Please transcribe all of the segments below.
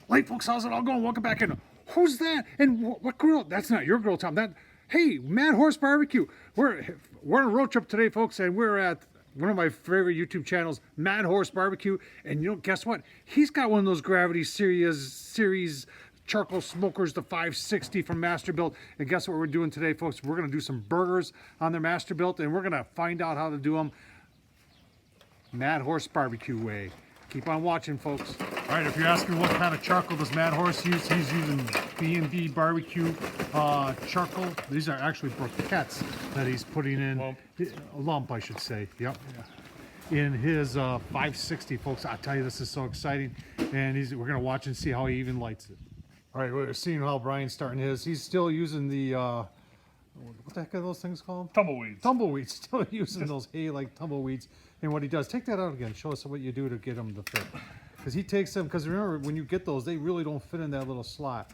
Light folks, how's it all going? Welcome back in. Who's that? And what grill? That's not your grill, Tom. Hey, MadHorse BBQ. We're on a road trip today, folks, and we're at one of my favorite YouTube channels, MadHorse BBQ. And you know, guess what? He's got one of those Gravity series charcoal smokers, the 560 from Masterbuilt. And guess what we're doing today, folks? We're gonna do some burgers on their Masterbuilt, and we're gonna find out how to do them MadHorse BBQ way. Keep on watching, folks. All right, if you're asking what kind of charcoal does MadHorse use, he's using B&B barbecue charcoal. These are actually briquettes that he's putting in. A lump, I should say. Yep. In his 560, folks. I tell you, this is so exciting. And we're going to watch and see how he even lights it. All right, we're seeing how Brian's starting his. He's still using the, what the heck are those things called? Tumbleweeds. Tumbleweeds. Still using those hay-like tumbleweeds. And what he does, take that out again. Show us what you do to get them to fit. Because he takes them, because remember, when you get those, they really don't fit in that little slot.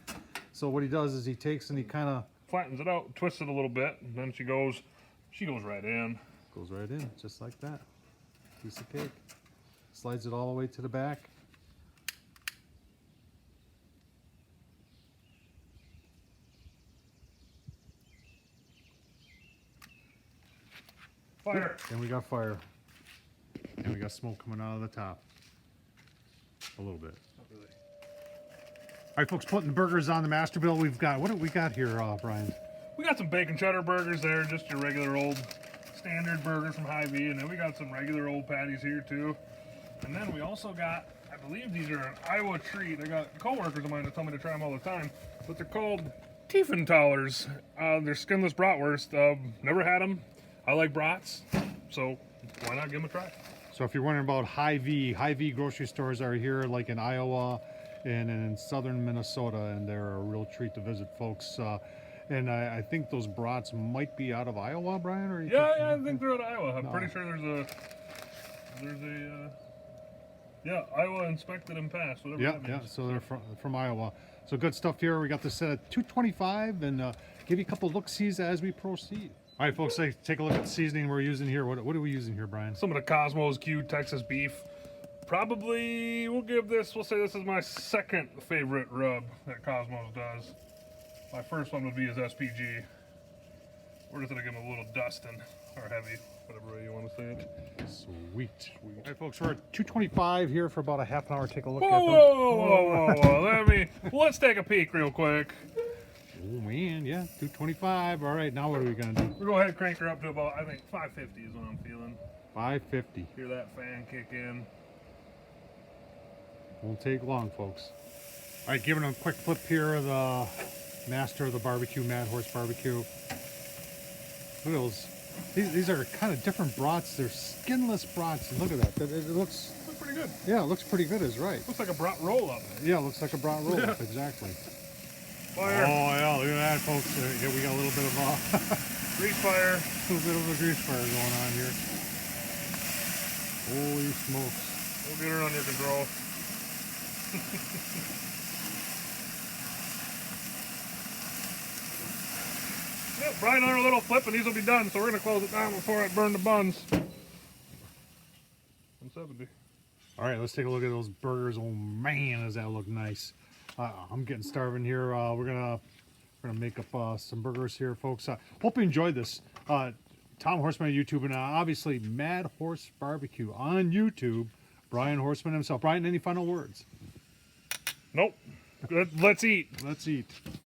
So what he does is he takes and he kind of flattens it out, twists it a little bit, and then she goes right in. Goes right in, just like that. Piece of cake. Slides it all the way to the back. Fire. And we got fire. And we got smoke coming out of the top. A little bit. Not really. All right, folks, putting the burgers on the Masterbuilt. We've got, what do we got here, Brian? We got some bacon cheddar burgers there, just your regular old standard burgers from Hy-Vee, and then we got some regular old patties here too. And then we also got, I believe these are an Iowa treat. I got coworkers of mine that tell me to try them all the time, but they're called Tiefenthalers. They're skinless bratwurst. Never had them. I like brats, so why not give them a try? So if you're wondering about Hy-Vee grocery stores are here like in Iowa and in southern Minnesota, and they're a real treat to visit, folks. And I think those brats might be out of Iowa, Brian? Or yeah, I think they're out of Iowa. I'm pretty sure there's a Iowa inspected and passed, whatever that means. Yeah, so they're from Iowa. So good stuff here. We got this set at $2.25, and give you a couple look-sees as we proceed. All right, folks, take a look at the seasoning we're using here. What are we using here, Brian? Some of the Cosmos Q Texas beef. Probably, we'll say this is my second favorite rub that Cosmos does. My first one would be his SPG. We're just gonna give him a little dusting, or heavy, whatever way you want to say it. Sweet. All right, folks, we're at $2.25 here for about a half an hour. Take a look at them. Whoa. Let's take a peek real quick. Oh man, yeah, $2.25. All right, now what are we gonna do? We'll go ahead and crank her up to about, I think, 550 is what I'm feeling. 550. Hear that fan kick in. Won't take long, folks. All right, giving them a quick flip here of the master of the barbecue, MadHorse BBQ. Look at those. These are kind of different brats. They're skinless brats. And look at that. It looks pretty good. Yeah, it looks pretty good. Is right. Looks like a brat roll up. Yeah, it looks like a brat roll up. Exactly. Fire. Oh yeah, look at that, folks. Yeah, we got a little bit of grease fire. A little bit of a grease fire going on here. Holy smokes! We'll get her under control. Yep, Brian and I are a little flip, and these will be done. So we're gonna close it down before I burn the buns. 170. All right, let's take a look at those burgers. Oh man, does that look nice! I'm getting starving here. We're gonna make up some burgers here, folks. Hope you enjoyed this. Tom Horseman on YouTube, and obviously MadHorse BBQ on YouTube. Brian Horseman himself. Brian, any final words? Nope. Let's eat. Let's eat.